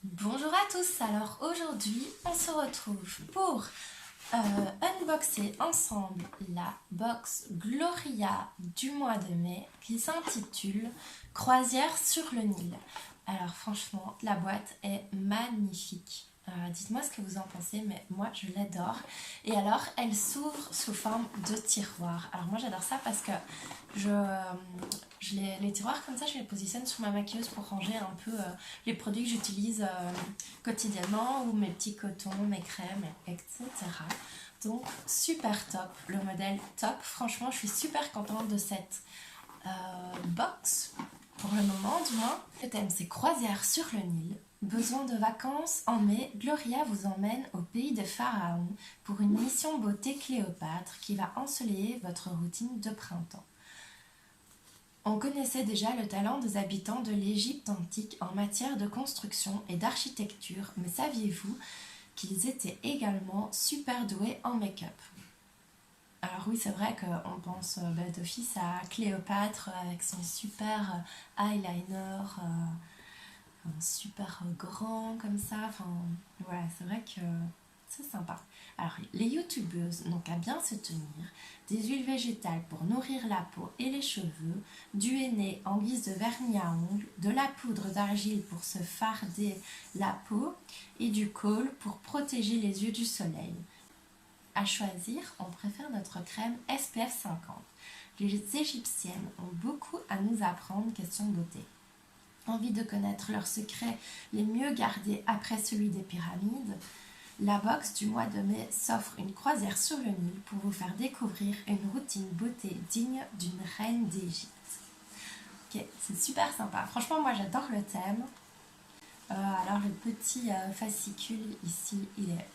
Bonjour à tous, alors aujourd'hui on se retrouve pour unboxer ensemble la box Gloria du mois de mai qui s'intitule Croisière sur le Nil. Alors franchement la boîte est magnifique. Dites-moi ce que vous en pensez, mais moi je l'adore. Et alors elle s'ouvre sous forme de tiroir. Alors moi j'adore ça parce que les tiroirs comme ça, je les positionne sur ma maquilleuse pour ranger un peu les produits que j'utilise quotidiennement ou mes petits cotons, mes crèmes, etc. Donc super top, le modèle top. Franchement, je suis super contente de cette box pour le moment du moins. Le thème c'est croisière sur le Nil. Besoin de vacances en mai, Gloria vous emmène au pays des pharaons pour une mission beauté Cléopâtre qui va ensoleiller votre routine de printemps. On connaissait déjà le talent des habitants de l'Égypte antique en matière de construction et d'architecture, mais saviez-vous qu'ils étaient également super doués en make-up? Alors oui, c'est vrai qu'on pense d'office à Cléopâtre avec son super eyeliner super grand comme ça. Enfin, voilà, c'est vrai que c'est sympa. Alors, les youtubeuses n'ont qu'à bien se tenir. Des huiles végétales pour nourrir la peau et les cheveux, du henné en guise de vernis à ongles, de la poudre d'argile pour se farder la peau et du kohl pour protéger les yeux du soleil. À choisir, on préfère notre crème SPF 50. Les Égyptiennes ont beaucoup à nous apprendre question beauté. Envie de connaître leurs secrets les mieux gardés après celui des pyramides? La box du mois de mai s'offre une croisière sur le Nil pour vous faire découvrir une routine beauté digne d'une reine d'Égypte. Ok, c'est super sympa. Franchement, moi j'adore le thème. Alors le petit fascicule ici, il est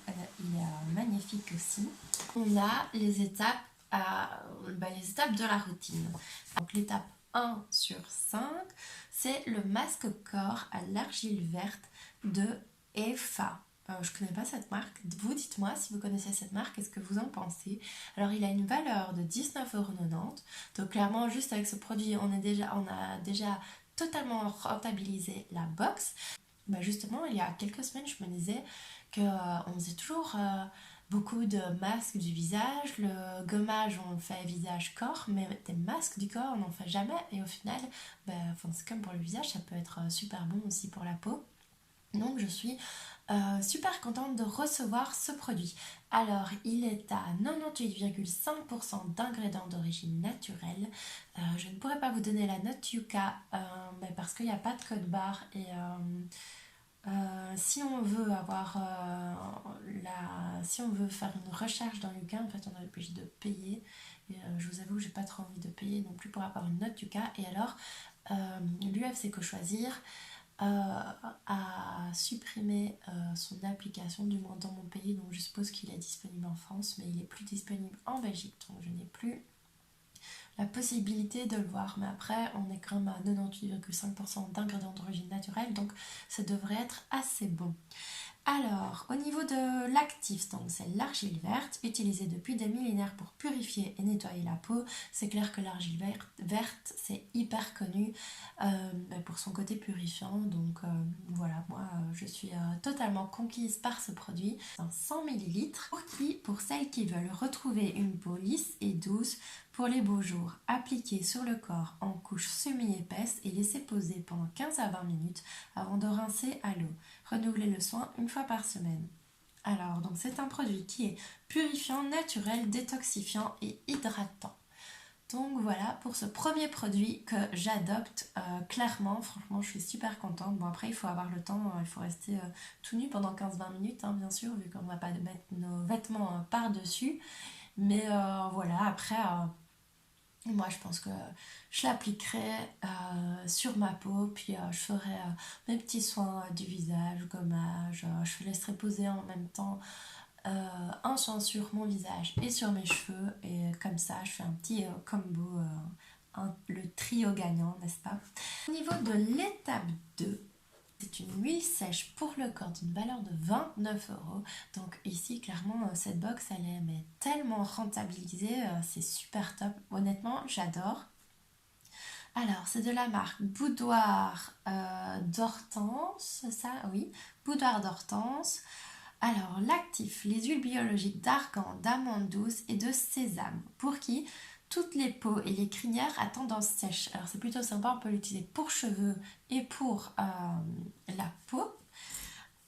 magnifique aussi. On a les étapes, les étapes de la routine. Donc l'étape 1 sur 5, c'est le masque corps à l'argile verte de EFA. Je ne connais pas cette marque. Vous, dites-moi si vous connaissez cette marque, qu'est-ce que vous en pensez? Alors, il a une valeur de 19,90 €. Donc, clairement, juste avec ce produit, on a déjà totalement rentabilisé la box. Justement, il y a quelques semaines, je me disais qu'on faisait toujours beaucoup de masques du visage. Le gommage, on le fait visage-corps, mais des masques du corps, on n'en fait jamais. Et au final, c'est comme pour le visage, ça peut être super bon aussi pour la peau. Donc je suis super contente de recevoir ce produit. Alors il est à 98,5% d'ingrédients d'origine naturelle. Je ne pourrais pas vous donner la note Yuka parce qu'il n'y a pas de code barre et si on veut si on veut faire une recherche dans Yuka, en fait on est obligé de payer. Et, je vous avoue que j'ai pas trop envie de payer non plus pour avoir une note Yuka. Et alors l'UFC Que Choisir a supprimé son application, du moins dans mon pays, donc je suppose qu'il est disponible en France, mais il est plus disponible en Belgique, donc je n'ai plus la possibilité de le voir. Mais après, on est quand même à 98,5% d'ingrédients d'origine naturelle, donc ça devrait être assez bon. Alors, au niveau de l'actif, donc c'est l'argile verte, utilisée depuis des millénaires pour purifier et nettoyer la peau. C'est clair que l'argile verte, c'est hyper connu pour son côté purifiant. Donc voilà, moi je suis totalement conquise par ce produit. 100 ml pour celles qui veulent retrouver une peau lisse et douce pour les beaux jours. Appliquez sur le corps en couche semi-épaisse et laissez poser pendant 15 à 20 minutes avant de rincer à l'eau. Renouvelez le soin une fois par semaine. Alors, donc c'est un produit qui est purifiant, naturel, détoxifiant et hydratant. Donc voilà pour ce premier produit que j'adopte clairement. Franchement, je suis super contente. Bon, après, il faut avoir le temps, il faut rester tout nu pendant 15-20 minutes, hein, bien sûr, vu qu'on ne va pas mettre nos vêtements par-dessus. Mais voilà, après, moi, je pense que je l'appliquerai sur ma peau, puis je ferai mes petits soins du visage, gommage, je laisserai poser en même temps un soin sur mon visage et sur mes cheveux, et comme ça, je fais un petit combo, le trio gagnant, n'est-ce pas? Au niveau de l'étape 2, c'est une huile sèche pour le corps d'une valeur de 29 €. Donc ici, clairement, cette box, elle est mais tellement rentabilisée, c'est super top. Honnêtement, j'adore. Alors, c'est de la marque Boudoir d'Hortense, c'est ça? Oui, Boudoir d'Hortense. Alors, l'actif, les huiles biologiques d'argan, d'amande douce et de sésame. Pour qui toutes les peaux et les crinières à tendance sèche. Alors, c'est plutôt sympa, on peut l'utiliser pour cheveux et pour la peau.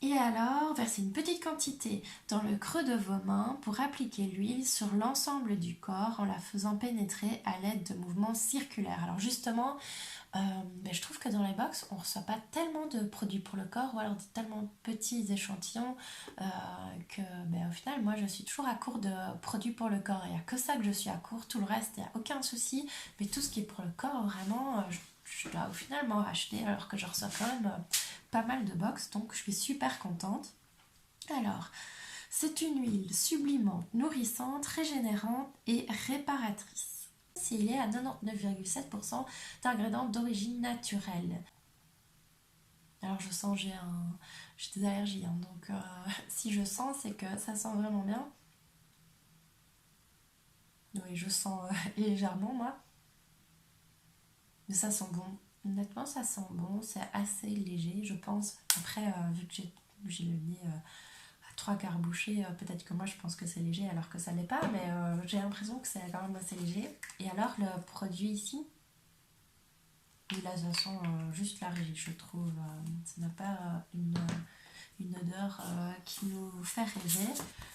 Et alors, versez une petite quantité dans le creux de vos mains pour appliquer l'huile sur l'ensemble du corps en la faisant pénétrer à l'aide de mouvements circulaires. Alors justement, je trouve que dans les box, on ne reçoit pas tellement de produits pour le corps ou alors de tellement petits échantillons que au final, moi, je suis toujours à court de produits pour le corps. Il n'y a que ça que je suis à court, tout le reste, il n'y a aucun souci. Mais tout ce qui est pour le corps, vraiment, je dois au final m'en racheter alors que je reçois quand même pas mal de box, donc je suis super contente. Alors, c'est une huile sublimante, nourrissante, régénérante et réparatrice. Il est à 99,7% d'ingrédients d'origine naturelle. Alors je sens, j'ai des allergies, hein, donc si je sens, c'est que ça sent vraiment bien. Oui, je sens légèrement, moi. Mais ça sent bon. Honnêtement, ça sent bon, c'est assez léger, je pense. Après, vu que j'ai le nez à trois quarts bouché, peut-être que moi je pense que c'est léger alors que ça l'est pas, mais j'ai l'impression que c'est quand même assez léger. Et alors, le produit ici, là, ça sent juste la régie, je trouve. Ça n'a pas une odeur qui nous fait rêver,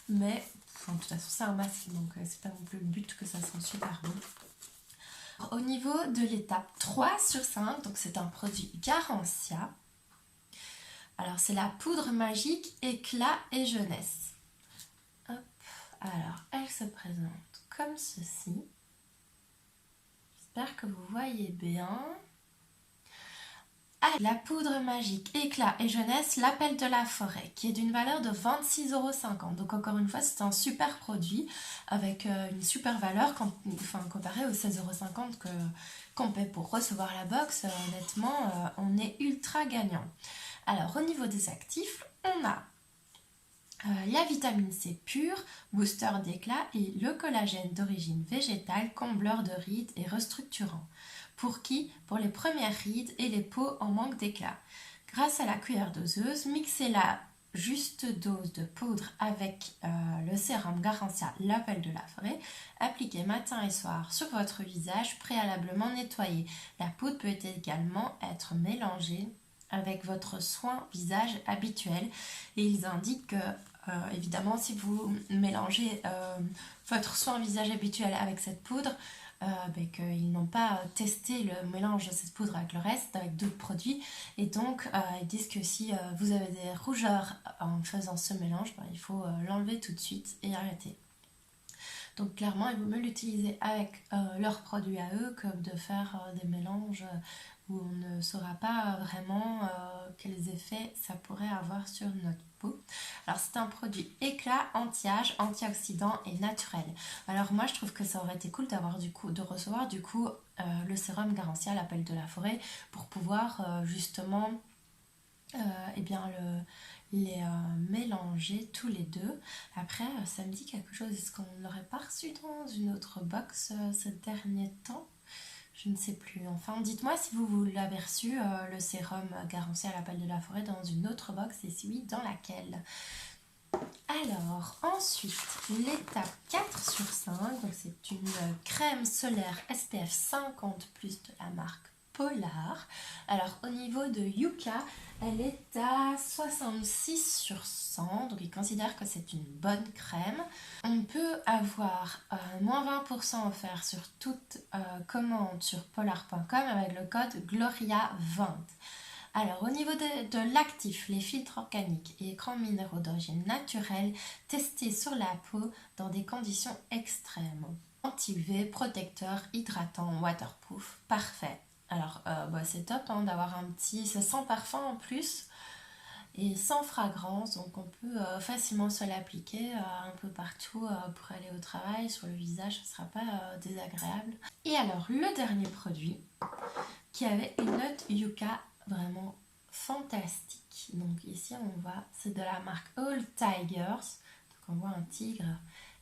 mais de toute façon, c'est un masque, donc c'est pas non plus le but que ça sent super bon. Au niveau de l'étape 3/5, donc c'est un produit Garancia. Alors c'est la poudre magique éclat et jeunesse. Hop. Alors elle se présente comme ceci. J'espère que vous voyez bien. La poudre magique éclat et jeunesse, l'appel de la forêt, qui est d'une valeur de 26,50 €. Donc encore une fois, c'est un super produit avec une super valeur comparé aux 16,50 € qu'on paie pour recevoir la box. Honnêtement, on est ultra gagnant. Alors au niveau des actifs, on a la vitamine C pure, booster d'éclat et le collagène d'origine végétale, combleur de rides et restructurant. Pour qui? Pour les premières rides et les peaux en manque d'éclat. Grâce à la cuillère doseuse, mixez la juste dose de poudre avec le sérum Garancia, l'appel de la forêt. Appliquez matin et soir sur votre visage préalablement nettoyé. La poudre peut également être mélangée avec votre soin visage habituel. Et ils indiquent que, évidemment, si vous mélangez votre soin visage habituel avec cette poudre, qu'ils n'ont pas testé le mélange de cette poudre avec le reste, avec d'autres produits. Et donc, ils disent que si vous avez des rougeurs en faisant ce mélange, il faut l'enlever tout de suite et arrêter. Donc clairement, il vaut mieux l'utiliser avec leurs produits à eux que de faire des mélanges où on ne saura pas vraiment quels effets ça pourrait avoir sur notre peau. Alors c'est un produit éclat, anti-âge, antioxydant et naturel. Alors moi je trouve que ça aurait été cool de recevoir le sérum Garancia, l'appel de la forêt, pour pouvoir justement les mélanger tous les deux. Après, ça me dit quelque chose. Est-ce qu'on ne l'aurait pas reçu dans une autre box ces derniers temps? Je ne sais plus. Enfin, dites-moi si vous l'avez reçu, le sérum Garancia à l'appel de la forêt, dans une autre box et si oui, dans laquelle. Alors, ensuite, l'étape 4/5, donc c'est une crème solaire SPF 50+, de la marque Polar. Alors, au niveau de Yuka, elle est à 66/100, donc ils considèrent que c'est une bonne crème. On peut avoir moins 20% offert sur toute commande sur polar.com avec le code GLORIA20. Alors, au niveau de l'actif, les filtres organiques et écrans minéraux d'origine naturelle testés sur la peau dans des conditions extrêmes. Anti-UV, protecteur, hydratant, waterproof, parfait. Alors, c'est top d'avoir un petit... C'est sans parfum en plus et sans fragrance, donc on peut facilement se l'appliquer un peu partout pour aller au travail, sur le visage, ce ne sera pas désagréable. Et alors, le dernier produit qui avait une note Yuka vraiment fantastique. Donc ici on voit, c'est de la marque All Tigers, donc on voit un tigre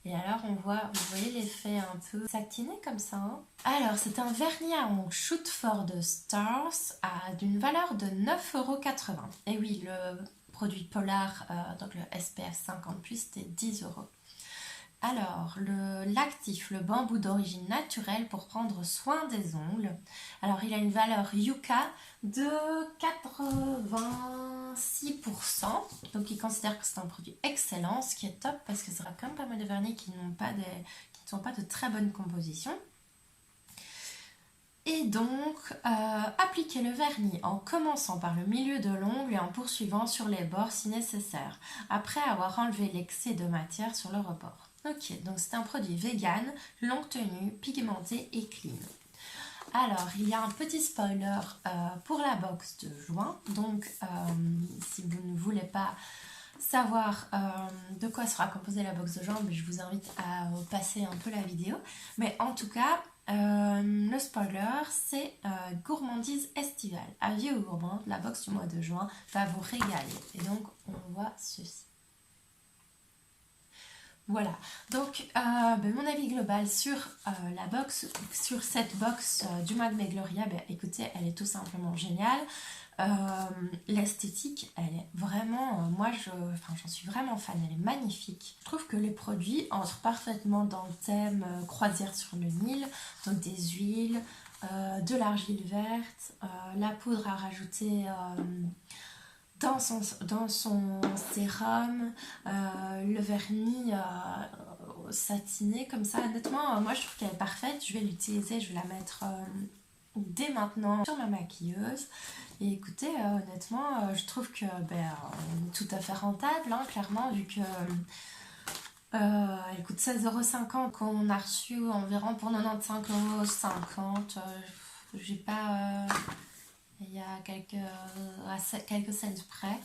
Et alors on voit, vous voyez l'effet un peu satiné comme ça. Hein. Alors c'est un vernis à ongles Shoot for the Stars d'une valeur de 9,80 €. Et oui, le produit Polar, donc le SPF 50+, c'était 10 €. Alors, l'actif, le bambou d'origine naturelle pour prendre soin des ongles. Alors, il a une valeur Yucca de 86%. Donc, il considère que c'est un produit excellent, ce qui est top parce que ça sera quand même pas mal de vernis qui ne sont pas de très bonne composition. Et donc, appliquez le vernis en commençant par le milieu de l'ongle et en poursuivant sur les bords si nécessaire, après avoir enlevé l'excès de matière sur le rebord. Ok, donc c'est un produit vegan, longue tenue, pigmenté et clean. Alors, il y a un petit spoiler pour la box de juin, donc si vous ne voulez pas savoir de quoi sera composée la box de juin, je vous invite à passer un peu la vidéo. Mais en tout cas, le spoiler, c'est gourmandise estivale. Avis aux gourmands, la box du mois de juin va vous régaler. Et donc, on voit ceci. Voilà, donc mon avis global sur la box, sur cette box du mois de mai Gloria, écoutez, elle est tout simplement géniale. L'esthétique, elle est vraiment, j'en suis vraiment fan, elle est magnifique. Je trouve que les produits entrent parfaitement dans le thème croisière sur le Nil, donc des huiles, de l'argile verte, la poudre à rajouter dans son sérum, le vernis satiné comme ça. Honnêtement, moi je trouve qu'elle est parfaite. Je vais l'utiliser, je vais la mettre dès maintenant sur ma maquilleuse. Et écoutez, honnêtement, je trouve que on est tout à fait rentable, hein, clairement, vu que elle coûte 16,50 € qu'on a reçu environ pour 95,50 €. J'ai pas... il y a quelques cents près.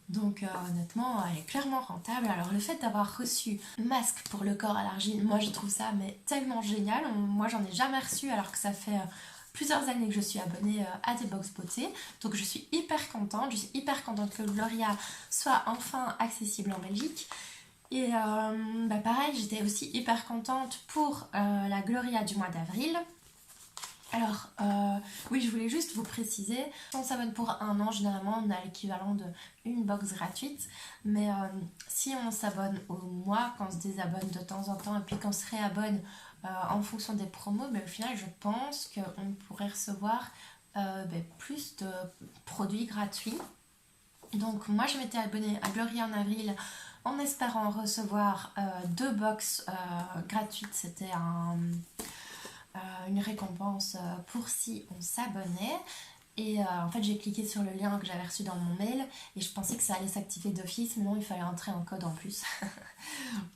Donc honnêtement, elle est clairement rentable. Alors le fait d'avoir reçu masque pour le corps à l'argile, moi je trouve ça mais tellement génial. Moi j'en ai jamais reçu alors que ça fait plusieurs années que je suis abonnée à des box beauté. Donc je suis hyper contente. Je suis hyper contente que Gloria soit enfin accessible en Belgique. Et pareil, j'étais aussi hyper contente pour la Gloria du mois d'avril. Alors, oui, je voulais juste vous préciser, on s'abonne pour 1 an, généralement on a l'équivalent d'une box gratuite, mais si on s'abonne au mois, qu'on se désabonne de temps en temps et puis qu'on se réabonne en fonction des promos, au final je pense qu'on pourrait recevoir plus de produits gratuits. Donc moi je m'étais abonnée à Gloria en avril en espérant recevoir 2 box gratuites, c'était une récompense pour si on s'abonnait. Et en fait j'ai cliqué sur le lien que j'avais reçu dans mon mail et je pensais que ça allait s'activer d'office, mais non, il fallait entrer un code en plus.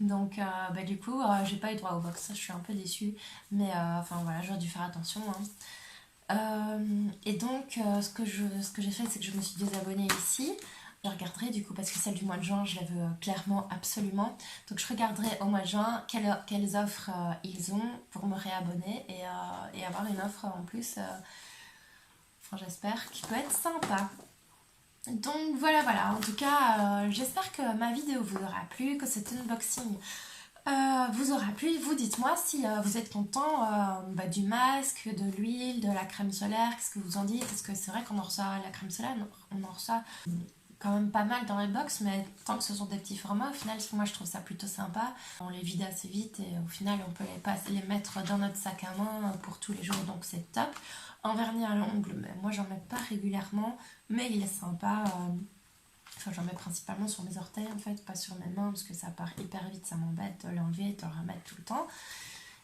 Donc du coup j'ai pas eu droit au box, je suis un peu déçue, mais voilà, j'aurais dû faire attention, hein. Et donc ce que j'ai fait, c'est que je me suis désabonnée ici. Je regarderai du coup parce que celle du mois de juin je la veux clairement absolument, donc je regarderai au mois de juin quelles offres ils ont pour me réabonner et avoir une offre en plus, j'espère, qui peut être sympa. Donc voilà, en tout cas j'espère que ma vidéo vous aura plu, que cet unboxing vous aura plu. Vous dites-moi si vous êtes content du masque, de l'huile, de la crème solaire, qu'est-ce que vous en dites, parce que c'est vrai qu'on en reçoit la crème solaire, on en reçoit quand même pas mal dans les box, mais tant que ce sont des petits formats, au final moi je trouve ça plutôt sympa. On les vide assez vite et au final on peut les mettre dans notre sac à main pour tous les jours, donc c'est top. En vernis à l'ongle, moi j'en mets pas régulièrement, mais il est sympa. J'en mets principalement sur mes orteils en fait, pas sur mes mains parce que ça part hyper vite, ça m'embête de l'enlever et de le remettre tout le temps.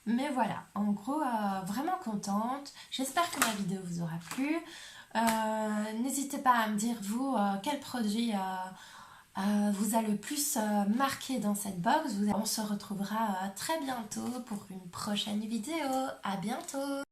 Mais voilà, en gros, vraiment contente. J'espère que ma vidéo vous aura plu. N'hésitez pas à me dire vous quel produit vous a le plus marqué dans cette box. On se retrouvera très bientôt pour une prochaine vidéo. À bientôt!